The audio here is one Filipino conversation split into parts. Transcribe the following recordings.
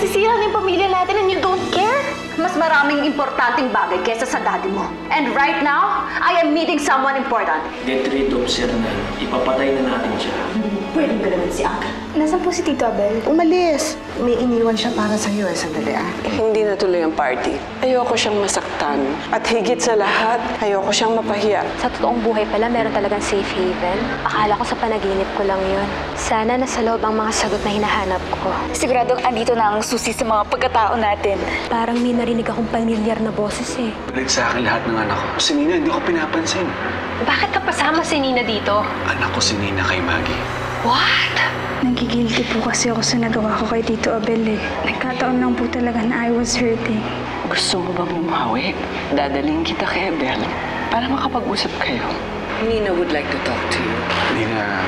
nasisira na yung pamilya natin and you don't care? Mas maraming importanteng bagay kesa sa daddy mo. And right now, I am meeting someone important. Get rid of Sir Nay. Ipapatay na natin siya. Pwedeng galamin si Uncle. Nasaan po si Tito Abel? Umalis. May iniwan siya para sa'yo sandali Hindi natuloy ang party. Ayoko siyang masaktan. At higit sa lahat, ayoko siyang mapahiya. Sa totoong buhay pala, meron talagang safe haven. Akala ko sa panaginip ko lang yun. Sana nasa loob ang mga sagot na hinahanap ko. Siguradong andito na ang susi sa mga pagkatao natin. Parang may narinig akong pamilyar na boses eh. Ulit sa akin lahat ng anak ko. Si Nina, hindi ko pinapansin. Bakit ka pasama si Nina dito? Anak ko si Nina kay Maggie. What? Nagigilty po kasi ako sa nagawa ko kay Tito Abel eh. Nagkataon lang po talaga na I was hurting. Gusto mo ba bumawi? Dadaling kita kay Abel para makapag-usap kayo. Nina would like to talk to you. Nina,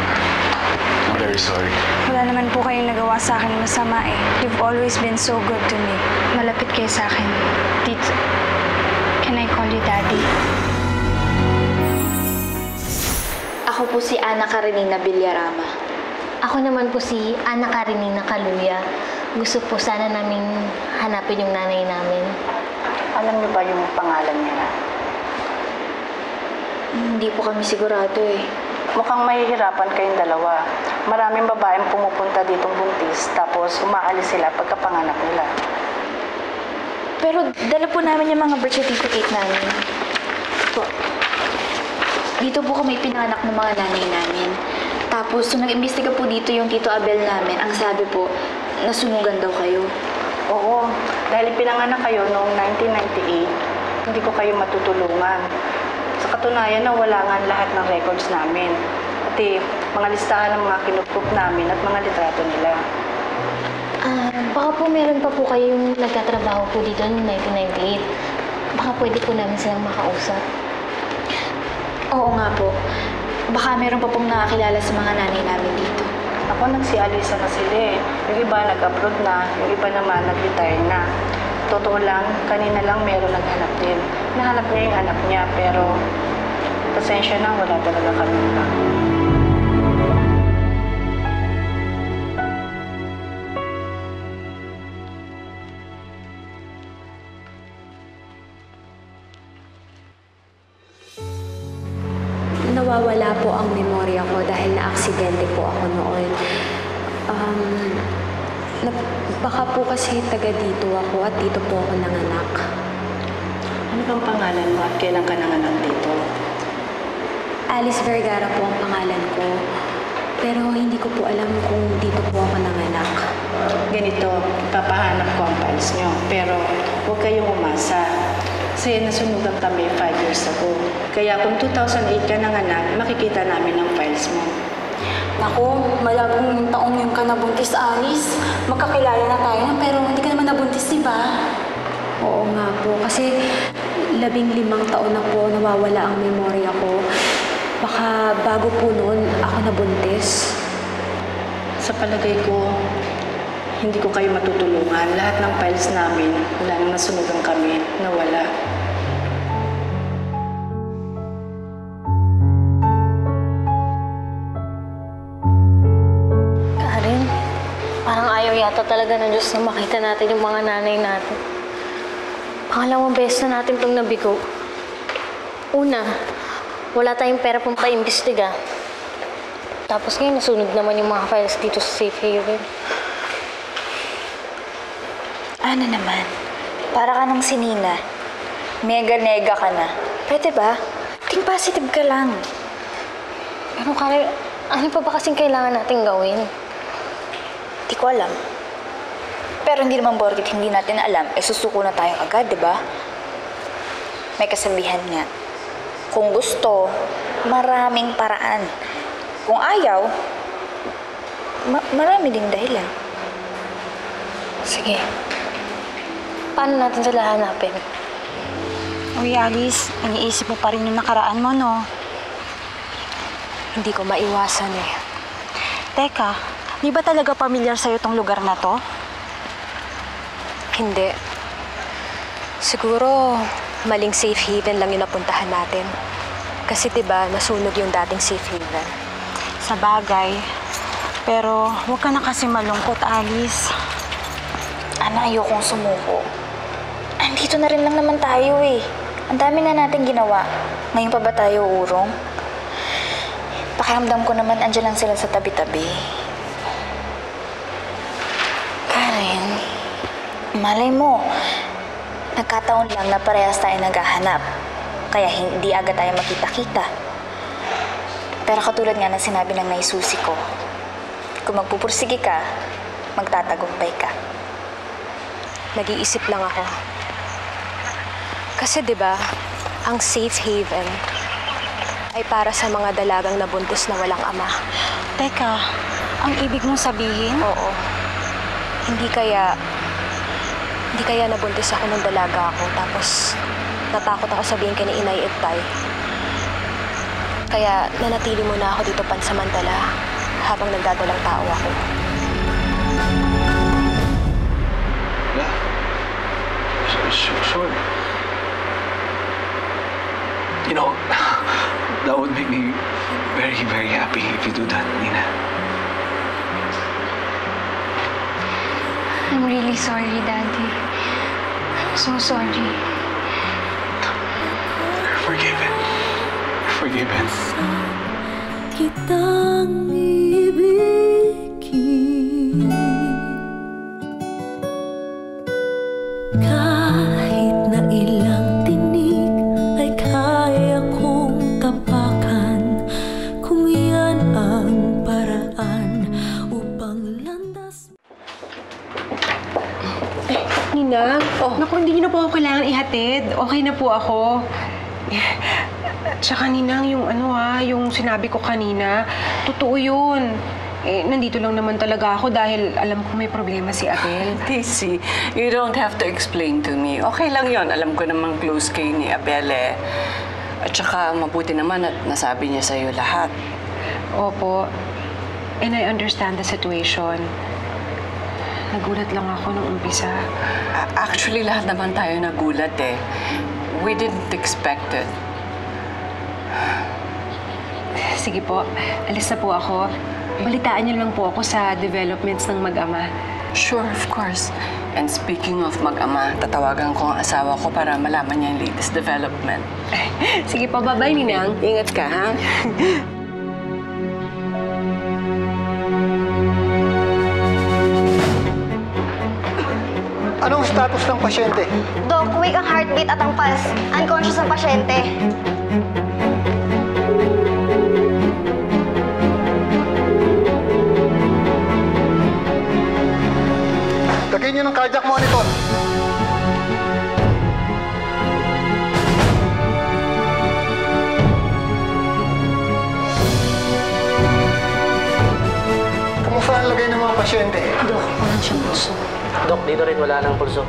I'm very sorry. Wala naman po kayong nagawa sa akin masama eh. You've always been so good to me. Malapit kayo sa akin. Tito, can I call you Daddy? Ako po si Ana Karenina Villarama. Ako naman po si Ana Karenina Kaluya. Gusto po sana naming hanapin yung nanay namin. Alam niyo ba yung pangalan niya? Hindi po kami sigurado eh. Mukhang mahihirapan kayong dalawa. Maraming babaeng pumupunta ditong buntis, tapos umaalis sila pagkapanganak nila. Pero dala po namin yung mga birth certificate namin. Po. Dito po kami pinanganak ng mga nanay namin. Tapos, nung nag-imbestiga po dito yung Tito Abel namin, ang sabi po, nasunugan daw kayo. Oo, dahil pinanganak kayo noong 1998, hindi ko kayo matutulungan. Sa katunayan na wala nga lahat ng records namin. Pati mga listahan ng mga kinuproof namin at mga litrato nila. Baka po meron pa po kayo yung nagtatrabaho po dito noong 1998. Baka pwede po namin silang makausap. Oo nga po. Baka meron pa pong nakakilala sa mga nanay namin dito. Ako nagsialisa na sila eh. Yung iba nag-abroad na, yung iba naman nag-retire na. Totoo lang, kanina lang meron naghanap din. Nahanap niya yung anak niya, pero pasensya na, wala talaga kami pa. Nawawala po ang memorya ko dahil na-aksidente po ako noon. Baka po kasi taga dito ako at dito po ako nanganak. Ano bang pangalan mo at kailan ka nanganak dito? Alice Vergara po ang pangalan ko. Pero hindi ko po alam kung dito po ako nanganak. Ganito, papahanap ko ang files nyo. Pero huwag kayong umasa. Kasi nasunugan kami 5 years ago. Kaya kung 2008 ka nanganak, makikita namin ang files mo. Naku, malabong taong yung ka nabuntis, Alice. Magkakilala na tayo na, pero hindi ka naman nabuntis, di ba? Oo nga po, kasi 15 taon na po nawawala ang memorya ko. Baka bago po noon ako nabuntis. Sa palagay ko, hindi ko kayo matutulungan. Lahat ng files namin, wala nang nasunugan kami, nawala. Karen, parang ayaw yata talaga ng Diyos na makita natin yung mga nanay natin. Pangalawang beses na natin itong nabigo. Una, wala tayong pera pang pa-imbestiga. Tapos ngayon, nasunog naman yung mga files dito sa safe haven. Ano naman? Para ka ng sinina. Mega-nega ka na. Pwede ba? Think positive ka lang. Pero Karen, ano pa ba kasing kailangan natin gawin? Di ko alam. Pero hindi naman porket hindi natin alam, susuko na tayo agad, di ba? May kasabihan nga. Kung gusto, maraming paraan. Kung ayaw, marami ding dahilan. Sige. Paano natin sila hanapin? Uy, Alice, iniisip mo pa rin yung nakaraan mo, no? Hindi ko maiwasan eh. Teka, di ba talaga pamilyar sa'yo tong lugar na to? Hindi. Siguro, maling safe haven lang yung napuntahan natin. Kasi diba, nasunog yung dating safe haven. Sa bagay. Pero huwag ka na kasi malungkot, Alice. Ana, ayokong sumuko. Andito na rin lang naman tayo eh. Ang dami na natin ginawa. Ngayon pa ba tayo urong? Pakiramdam ko naman andyan lang sila sa tabi-tabi. Karen, malay mo, nagkataon lang na parehas tayo naghahanap. Kaya hindi agad tayo makita-kita. Pero katulad nga ng sinabi ng naisusi ko, kung magpupursige ka, magtatagumpay ka. Nag-iisip lang ako. Kasi 'di ba, ang safe haven ay para sa mga dalagang nabuntis na walang ama. Teka, ang ibig mong sabihin? Oo. Hindi kaya nabuntis ako ng dalaga ako tapos natakot ako sabihin kay ni Inay at Tay. Kaya nanatili muna ako dito pansamantala habang nagdadalang tao ako. Yeah. Sure. You know, that would make me very, very happy if you do that, Nina. I'm really sorry, Daddy. I'm so sorry. Forgiven. Forgiven. Kitang ibigin kahit na ilang tinig ay kaya kong tapakan kung yan ang paraan upang landas. Nina, naku, hindi niyo na po ako kailangan ihatid. Okay na po ako. Tsaka Ninang, yung sinabi ko kanina, totoo yun. Nandito lang naman talaga ako dahil alam ko may problema si Abel. Daisy, you don't have to explain to me. Okay lang yon. Alam ko namang close kayo ni Abel eh. At saka mabuti naman at nasabi niya sa'yo lahat. Opo. And I understand the situation. Nagulat lang ako nung umpisa. Actually, lahat naman tayo nagulat eh. We didn't expect it. Sige po, alis na po ako. Balitaan niyo lang po ako sa developments ng mag-ama. Sure, of course. And speaking of mag-ama, tatawagan ko ang asawa ko para malaman niya yung latest development. Sige po, bye-bye, Ninang. Ingat ka, ha? Anong status ng pasyente? Doc, weak ang heartbeat at ang pulse. Unconscious ang pasyente. Lagay niyo ng cardiac monitor. Kumusta ang lagay ng mga pasyente? Dok, wala siyang puso. Dok, dito rin wala ng pulso.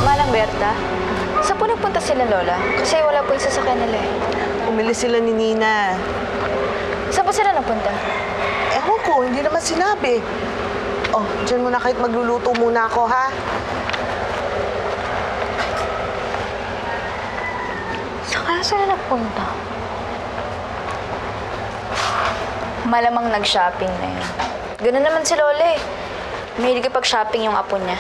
Manang Berta, saan po nagpunta sila, Lola? Kasi wala po yung sasakyan nila eh. Umilis sila ni Nina. Saan po sila nagpunta? Ewan ko, hindi naman sinabi. Oh, dyan muna kahit magluluto muna ako, ha? Saan kaya sila nagpunta? Malamang nag-shopping na yun. Ganun naman si Lola eh. Mahilig pag-shopping yung apo niya.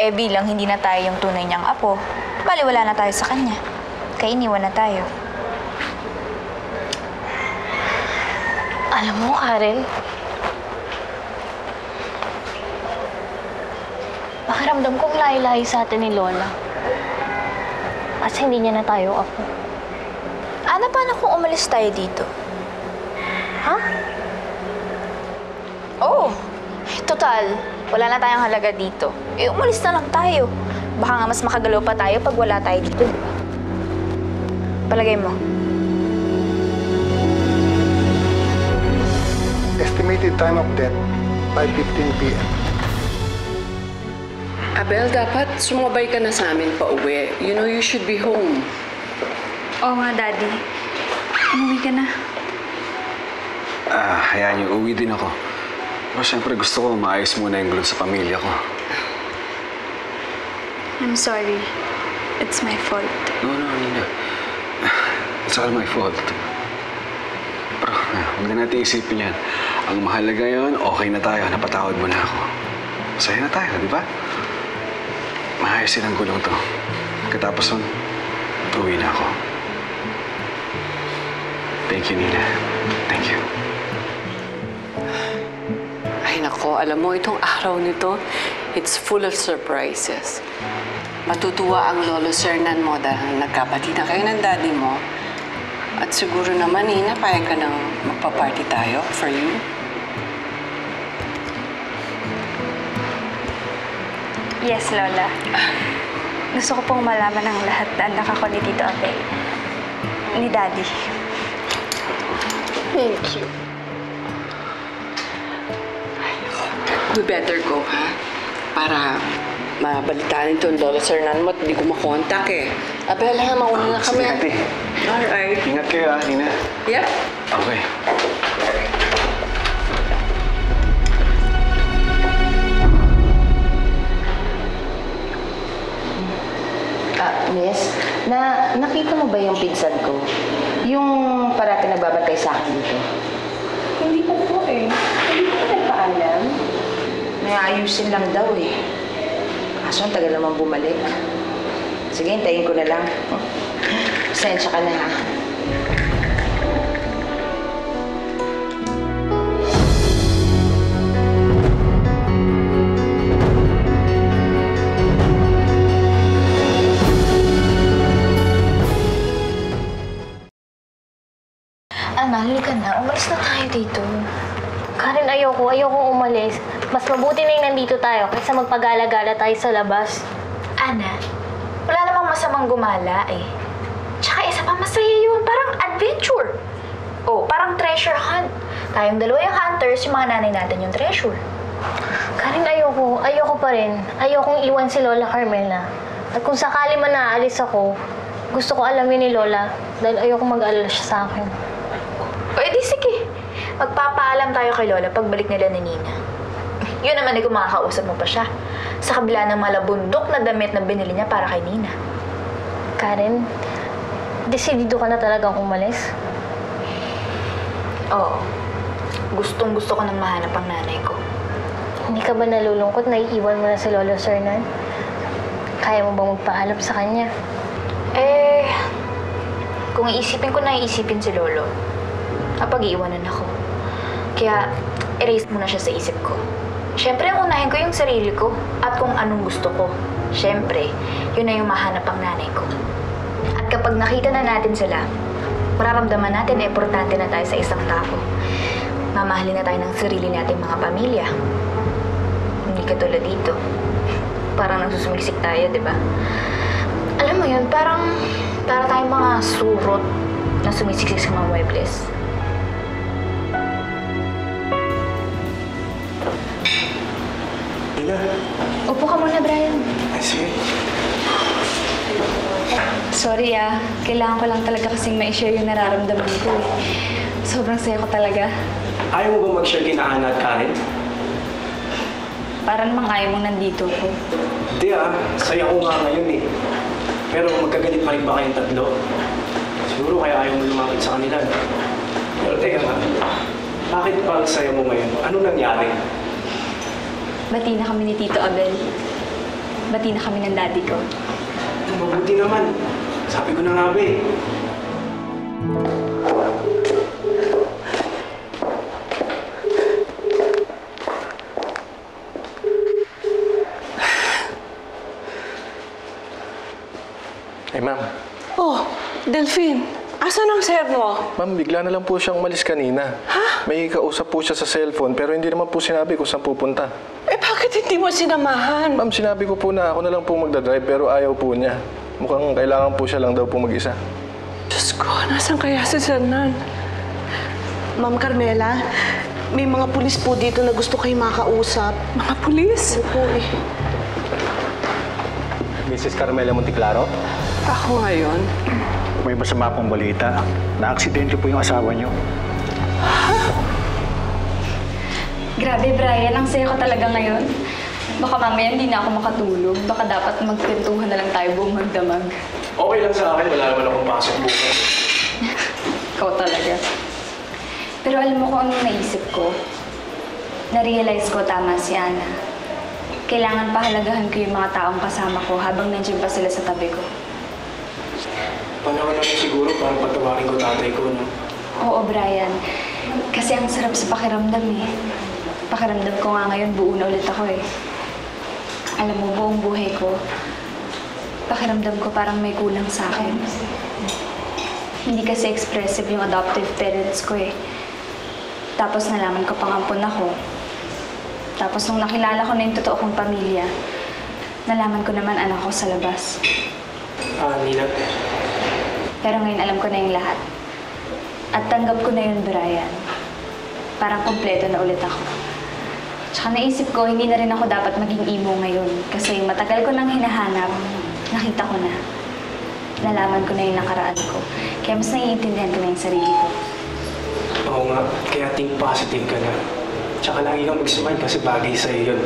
Eh bilang hindi na tayo yung tunay niyang apo, baliwala na tayo sa kanya. Kaya iniwan na tayo. Alam mo, Karen, pakiramdam kong lahi-lahi sa atin ni Lola. Kasi hindi niya na tayo apo. Ana, paano kung umalis tayo dito? Ha? Oo. Total, wala na tayong halaga dito. Eh, umalis na lang tayo. Baka nga mas makagalaw pa tayo pag wala tayo dito, di ba? Palagay mo. Estimated time of death, 5:15 p.m. Abel, dapat sumabay ka na sa amin pa uwi. You know, you should be home. Oo nga, Daddy. Umuwi ka na. Hayaan niyo, uwi din ako. Pero siyempre gusto ko maayos muna yung gulo sa pamilya ko. I'm sorry. It's my fault. No, Nina. It's all my fault. Pero, huwag na natin isipin yan. Ang mahalaga yon, okay na tayo. Napatawad mo na ako. Masaya na tayo, di ba? Maayos silang gulong to. Katapos nun, uwi na ako. Thank you, Nina. Thank you. Ay nako, alam mo, itong araw nito, it's full of surprises. Matutuwa ang Lolo Sernan mo dahil nagkapatid na kayo ng daddy mo. At siguro naman, Nina, payag ka nang magpa-party tayo for you. Yes, Lola. Gusto ko pong malaman ang lahat na anak ako ni Tito Abel. Ni Daddy. Thank you. We better go, ha? Para mabalitaan ito ang Lolo Sernan mo at hindi ko makontak eh. Abel, ha? Mauna na kami. Sige, ate. Alright. Ingat kayo, Nina. Yep. Okay. Miss, nakita mo ba yung pinsan ko? Yung parati nagbabantay sa akin dito? Hindi ko po eh. Hindi ko nagpaalam. May ayusin lang daw eh. Kaso ang tagal naman bumalik. Sige, hintayin ko na lang. Pasensya ka na ha. Halika na. Umalis na tayo dito. Karen, ayokong umalis. Mas mabuti na yung nandito tayo kaysa magpagala-gala tayo sa labas. Ana, wala namang masamang gumala eh. Tsaka isa pa masaya yun. Parang adventure. Oh, parang treasure hunt. Tayong dalawa yung hunters, yung mga nanay natin yung treasure. Karen, ayoko pa rin. Ayokong iwan si Lola Carmela. At kung sakali man naalis ako, gusto ko alamin ni Lola dahil ayokong mag-alala siya sa akin. O edi sige, magpapaalam tayo kay Lola pagbalik nila ni Nina. Yun naman kung makakausap mo pa siya. Sa kabila ng malabundok na damit na binili niya para kay Nina. Karen, desidido ka na talagang umalis? Oo. Gustong-gusto ko nang mahanap ang nanay ko. Hindi ka ba nalulungkot na iiwan mo na si Lolo Sernan? Kaya mo bang magpaalam sa kanya? Kung iisipin ko na iisipin si Lolo, kapag-iiwanan ako. Kaya, erase mo na siya sa isip ko. Siyempre, ang unahin ko yung sarili ko at kung anong gusto ko. Siyempre, yun na yung mahanap ang nanay ko. At kapag nakita na natin sila, mararamdaman natin na importante na tayo sa isang tao. Mamahalin na tayo ng sarili nating mga pamilya. Hindi katulad dito. Parang nagsusumiksik tayo, di ba? Alam mo yun, para tayong mga surot na sumisiksik sa mga muebles. Upo ka muna, Brian. Sige. Sorry kailangan ko lang talaga kasing ma-share yung nararamdaman ko eh. Sobrang saya ko talaga. Ayaw mo ba mag-share kina Ana at Karen? Parang namang ayaw mong nandito ko. Hindi saya ko nga ngayon eh. Pero magkagalit pa rin ba kayong tatlo? Siguro kaya ayaw mo lumapit sa kanila. Pero teka nga, bakit parang saya mo ngayon? Ano nangyari? Bati na kami ni Tito Abel. Bati na kami ng daddy ko. Mabuti naman. Sabi ko na nga ba eh. Hey, ma'am. Oh, Delphine. Asan ang sir mo? Ma'am, bigla na lang po siyang umalis kanina. Ha? May kausap po siya sa cellphone pero hindi naman po sinabi kung saan pupunta. Bakit hindi mo sinamahan? Ma'am, sinabi ko po na ako na lang po magdadrive pero ayaw po niya. Mukhang kailangan po siya lang daw po mag-isa. Diyos ko, nasan kaya si Sernan? Ma'am Carmela, may mga pulis po dito na gusto kayo makausap. Mga pulis? Opo eh. Mrs. Carmela Monteclaro? Ako ngayon. May masama pong balita. Na-aksidente po yung asawa niyo. Grabe, Brian. Ang saya ko talaga ngayon. Baka mamaya hindi na ako makatulog. Baka dapat magkwentuhan na lang tayo buong magdamag. Okay lang sa akin, wala naman akong pasok bukas. Ikaw talaga. Pero alam mo kung anong naisip ko? Na-realize ko tama si Ana. Kailangan pahalagahan ko yung mga taong kasama ko habang nandiyan pa sila sa tabi ko. Panahon na rin siguro para patawarin ko tatay ko, no? Oo, Brian. Kasi ang sarap sa pakiramdam eh. Pakiramdam ko nga ngayon, buo na ulit ako eh. Alam mo, buong buhay ko, pakiramdam ko parang may kulang sa akin. Hindi kasi expressive yung adoptive parents ko eh. Tapos nalaman ko pangampon ako. Tapos nung nakilala ko na yung totoo kong pamilya, nalaman ko naman anak ko sa labas. Nila. Pero ngayon alam ko na yung lahat. At tanggap ko na yun, Brian. Parang kompleto na ulit ako. Tsaka naisip ko, hindi na rin ako dapat maging emo ngayon. Kasi matagal ko nang hinahanap, nakita ko na. Nalaman ko na yung nakaraan ko. Kaya mas naiintindihan ko na yung sarili ko. Oo nga, kaya think positive ka na. Tsaka lagi kang mag-smile kasi bagay sa'yo yun.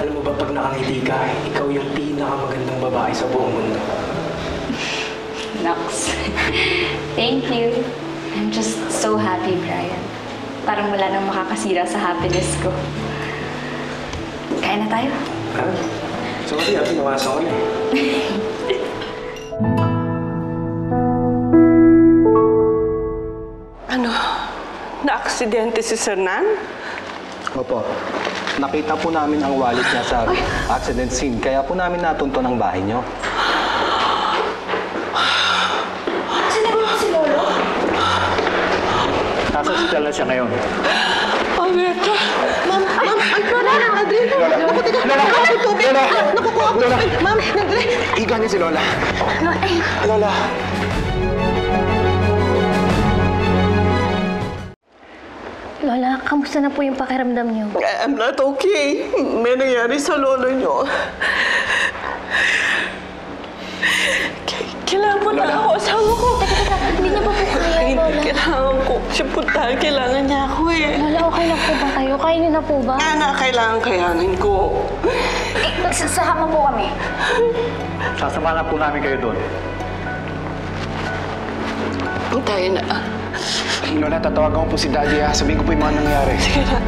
Alam mo ba, pag nakangiti ka, ikaw yung pinakamagandang babae sa buong mundo. Nox. Thank you. I'm just so happy, Brian. Parang wala nang makakasira sa happiness ko. Kain na tayo. Sorry, pinawasan ko na eh. Ano? Na-aksidente si Sir Nan? Opo. Nakita po namin ang wallet niya sa accident scene. Kaya po namin natunto ng bahay niyo. Sinabi mo si Lolo? Nasa hospital na siya ngayon. Alberto! Ma'am! Ay, Lola! Adrian! Naku, teka! Lola! Naku, tubig! Lola! Nakukuha ko! Lola! Ma'am! Nandali! Iga niya si Lola. Lola! Lola, kamusta na po yung pakiramdam niyo? I'm not okay. May nangyari sa lolo niyo. Kailangan po na ako. Asawa ko. Teka, hindi niya pa po kaya, Hindi, Lola. kailangan ko siya puntahan. Kailangan niya ako eh. Lola, okay lang po ba kayo? Kaya niyo na po ba? Kailangan kayanin ko. Sasama po kami. Sasama na po namin kayo doon. Tayo na. Lola, tatawagan ko po si Daddy ha. Sabihin ko po yung mga nangyari. Sige na.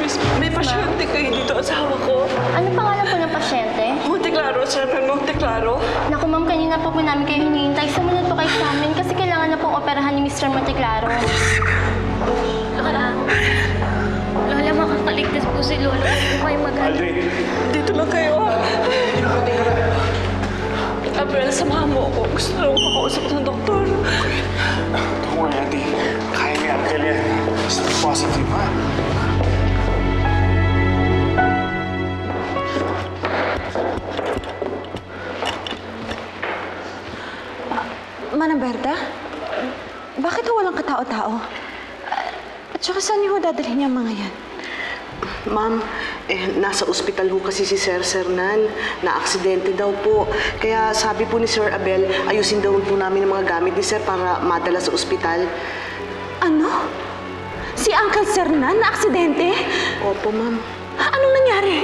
Miss, may pasyente kayo dito, asawa ko. Ano pangalan po ng pasyente? Monteclaro, Sir Monteclaro. Naku, ma'am, kanina pa po namin kayo hinihintay. Sumunod po kayo sa amin kasi kailangan na pong operahan ni Mr. Monteclaro. Lola, makakaligtas po si Lola. Huwag po kayo Aldrin, dito lang kayo. Abel, samahan mo ako. Gusto na ako makausap ng doktor. Don't worry, Auntie. Kaya ni Uncle yan. Stay positive, ha? Manang Berta? Bakit walang katao-tao? At saka saan niyo dadalhin yung mga yan? Ma'am, nasa ospital ho kasi si Sir Nan. Na-aksidente daw po. Kaya sabi po ni Sir Abel, ayusin daw po namin ang mga gamit ni Sir para madala sa ospital. Ano? Si Uncle Sir Nan na-aksidente? Opo, ma'am. Anong nangyari?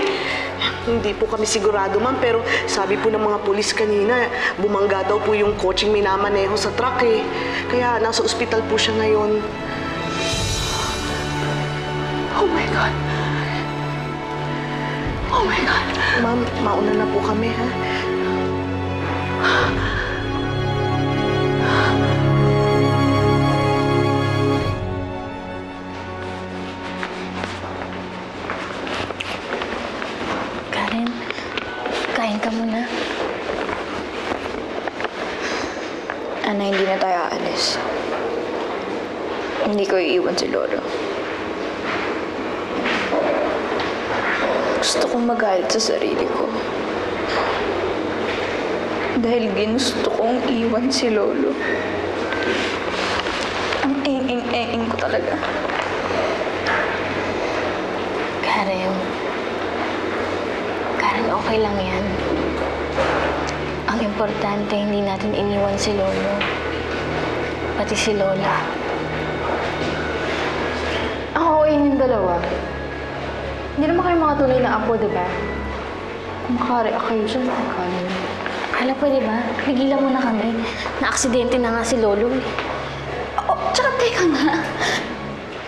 Hindi po kami sigurado, ma'am, pero sabi po ng mga pulis kanina, bumangga daw po yung coaching minamaneho sa truck eh. Kaya nasa ospital po siya ngayon. Oh my God! Oh my God! Ma'am, mauna na po kami, ha? Karen, kain ka muna. Ana, hindi na tayo aalis. Hindi ko iiwan si Lolo. Gusto kong magalit sa sarili ko. Dahil ginusto kong iwan si Lolo. Ang ing-ing-ing ko talaga. Karen, yan. Okay lang yan. Ang importante, hindi natin iniwan si Lolo. Pati si Lola. Ako, yung dalawa. Hindi naman kayo mga tunay na apo, diba? Makare-a kayo dyan. Hala, pwede ba? Pigilan mo na kami. Na-aksidente na nga si Lolo eh. Oh, tsaka teka nga.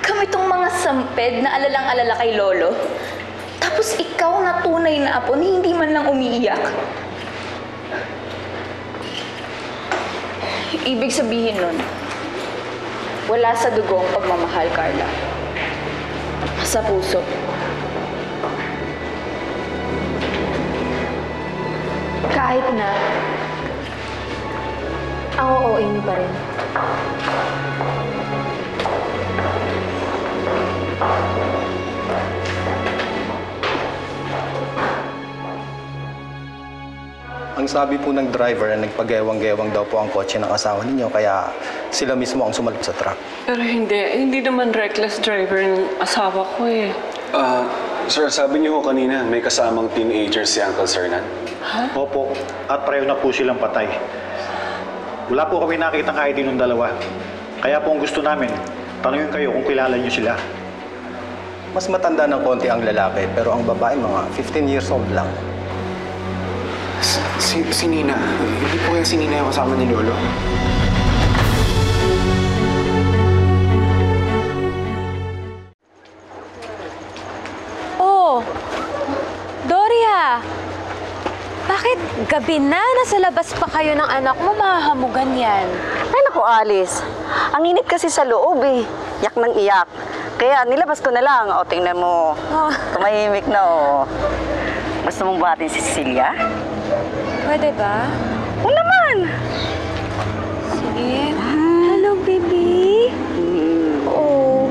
Kami tong mga samped na alalang-alala kay Lolo. Tapos ikaw na tunay na apo na hindi man lang umiiyak. Ibig sabihin nun, wala sa dugo ang pagmamahal, Carla. Sa puso. Kahit na ako, oo, Amy pa rin. Ang sabi po ng driver na nagpagewang-gewang daw po ang kotse ng asawa ninyo, kaya sila mismo ang sumalip sa truck. Pero hindi naman reckless driver ng asawa ko eh. Sir, sabi niyo ho kanina, may kasamang teenager si Uncle Sernan. Ha? Opo, at pareho na po silang patay. Wala po kami nakita kahit din ng dalawa. Kaya po ang gusto namin, tanungin kayo kung kilala niyo sila. Mas matanda ng konti ang lalaki, pero ang babae mga 15 years old lang. Si Nina. Hindi po yan si Nina yung kasama ni Lolo. Oh, Doria! Bakit gabi na? Nasa labas pa kayo ng anak mo? Mahahamugan yan. Ay naku, Alice. Ang init kasi sa loob eh. Yak ng iyak. Kaya nilabas ko na lang. O, tingnan mo. Tumahimik na o. Gusto mong buhatin si Cecilia? Pwede ba? Oo naman! Sige. Hello, baby. Oh.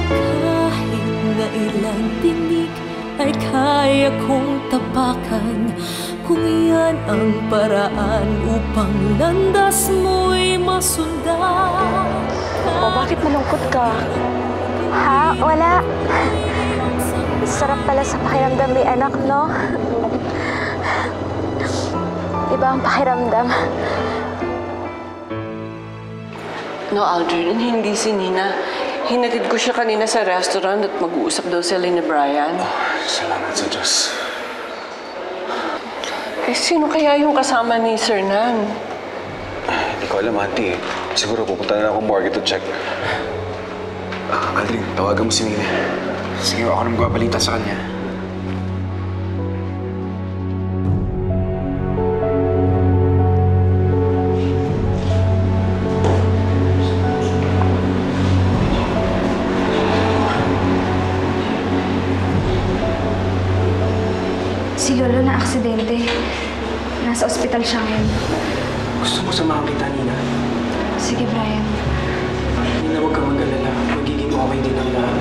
Kahit na ilang tinig ay kaya kong tapakan, kung yan ang paraan upang landas mo'y masundan. Oh, bakit malungkot ka? Ha? Wala. Sarap pala sa pakiramdam may anak, no? Iba ang pakiramdam. No, Aldrin, hindi si Nina. Hinatid ko siya kanina sa restaurant at mag-uusap daw sila ni Brian. Salamat sa Diyos. Eh, sino kaya yung kasama ni Sir Nan? Hindi ko alam, Auntie. Siguro pupunta na ako morgue to check. Aldrin, tawagan mo si Nina. Sige, ako na magbabalita sa kanya. Si Lolo na aksidente. Nasa ospital siya ngayon. Gusto mo samahan kita, Nina? Sige, Brian. Nina, huwag kang mag-alala. Magiging okay din ang lahat.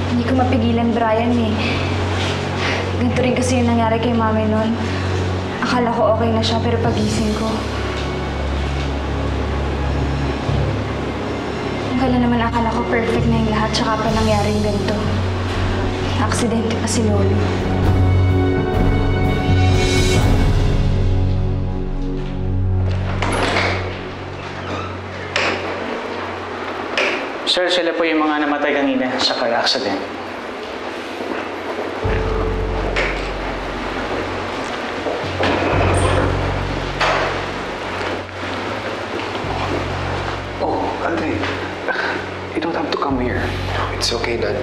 Hindi ko mapigilan, Brian eh. Ganito rin kasi yung nangyari kay Mami noon. Akala ko okay na siya, pero pagising ko. Kala naman akala ko perfect na yung lahat, tsaka pa nangyaring ganito. Aksidente pa si Lolo. Sir, sila po yung mga namatay kanina sa car accident. Oh, Aldrin. You don't have to come here. It's okay, Dad.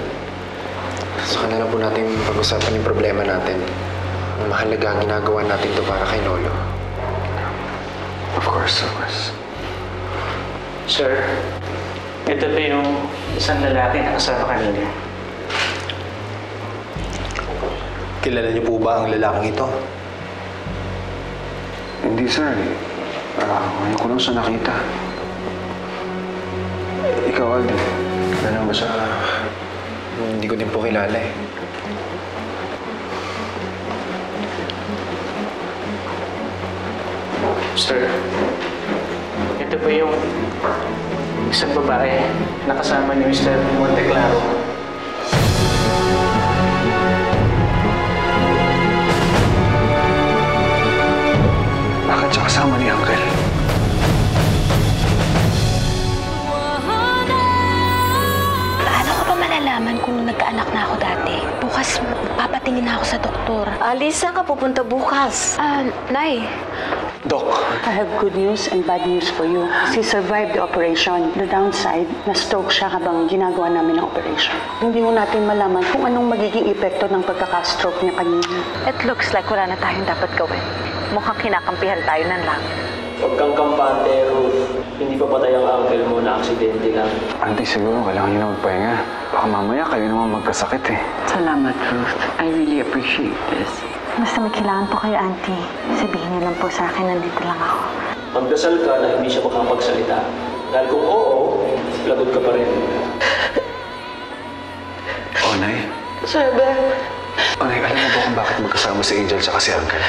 Saka na lang po natin pag-usapan yung problema natin. Ang mahalaga ang ginagawa natin to para kay Lolo. Of course, of course. Sir, ito po yung isang lalaki na kasama kanina. Kilala niyo po ba ang lalaking ito? Hindi, sir. Ngayon ko lang siya nakita. Ikaw, Aldrin. Ano ba siya? Hindi ko din po kilala eh. Sir, ito po yung isang babae na kasama ni Mr. Monteclaro. Bakit siya kasama ni Uncle? Paano ko pa malalaman kung nagkaanak na ako dati? Bukas, papatingin na ako sa doktor. Alice, saan ka pupunta bukas? Nay. Dok. I have good news and bad news for you. She survived the operation. The downside, na-stroke siya habang ginagawa namin ang operation. Hindi mo natin malaman kung anong magiging epekto ng pagkaka-stroke niya kanina. It looks like wala na tayong dapat gawin. Mukhang kinakampihan tayo ng lang. Huwag kang kampante, Ruth. Hindi pa patay ang uncle mo na aksidente lang. Auntie, siguro kailangan niyo na magpahinga. Baka mamaya kayo naman magkasakit eh. Salamat, Ruth. I really appreciate this. Basta may kailangan po kayo, Auntie. Sabihin niyo lang po sa akin, nandito lang ako. Magdasal ka na hindi siya makapagsalita. Dahil kung oo, lagot ka pa rin. Oh, Nay. Sir Ben. Oh, Nay, alam mo ba kung bakit magkasama si Angel at si Uncle?